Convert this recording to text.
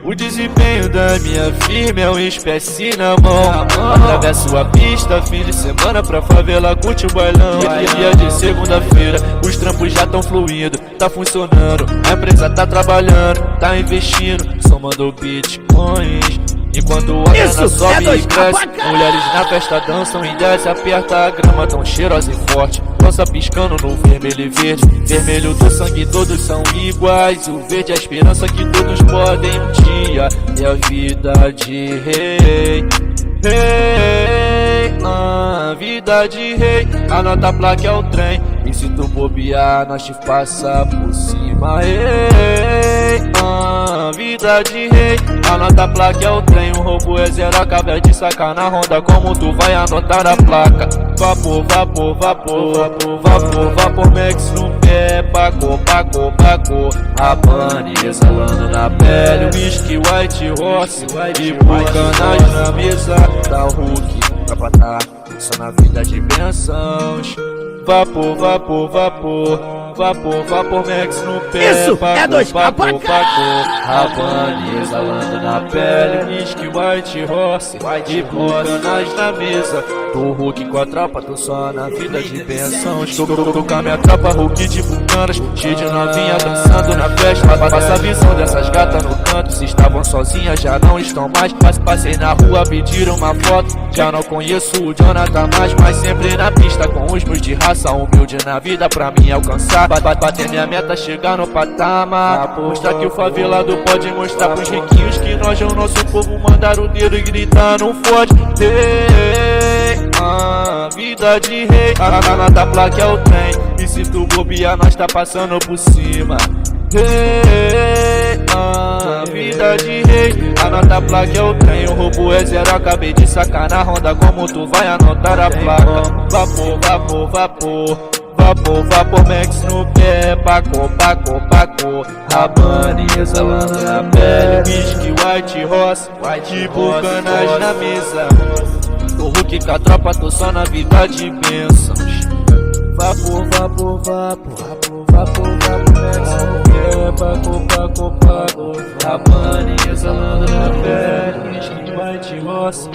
O desempenho da minha firma é um espécie na mão. Atravesso a pista, fim de semana pra favela, curte o bailão. Dia de segunda-feira, os trampos já tão fluindo, tá funcionando. A empresa tá trabalhando, tá investindo, somando bitcoins. Enquanto a grana sobe e cresce, mulheres na festa dançam e desce, aperta a grama tão cheirosa e forte. Roça piscando no vermelho e verde, vermelho do sangue, todos são iguais. O verde é a esperança que todos podem um dia ter a vida de rei. Rei, vida de rei, anota a placa é o trem. E se tu bobear, nós te passa por cima. Rei, vida de rei, anota a placa é o trem. O roubo é zero, acaba de sacar na ronda. Como tu vai anotar a placa? Vapor, vapor, vapor, vapor, vapor, vapor, Max no pé, pacô, pacô, pacô. Habana exalando na pele, whisky, white horse e bucanagem na mesa. Tá o Hulk pra patar, só na vida de bênçãos. Vapor, vapor, vapor, vapor, vapor, Max no pé. Isso, pacô, é 2K pacô, pra cá. pacô. Havana exalando na pele, whisky, white horse e bucanagem na mesa. Tô Hulk com a tropa, tô só na vida de bênçãos. Tô com a minha tropa, Hulk de bucanas, cheio de novinha dançando na festa. Passa a visão dessas gatas no canto, se estavam sozinhas já não estão mais. Passei na rua, pediram uma foto, já não conheço o Jonathan mais. Mas sempre na pista com os meus de raça, humilde na vida pra mim alcançar. Bater minha meta, chegar no patamar. Mostrar que o favelado pode mostrar pros riquinhos que nós é o nosso povo. Mandar o dedo e gritar, não fode. Hey, vida de rei, anota a placa é o trem. E se tu bobear, nós tá passando por cima. Hey, vida de rei, anota a placa é o trem. O roubo é zero, acabei de sacar na ronda. Como tu vai anotar a placa? Vapor, vapor, vapor, vapor, vapor, Max no pé, pacô, pacô, pacô. Habana exalando na pele, whisky, white horse e bucanagem na mesa. Tô Hulk com a tropa, tô só na vida de bênçãos. Vapor, vapor, vapor, vapor, vapor, vapor, Max no pé, pacô, pacô, pacô. Habana exalando na pele, whisky, white horse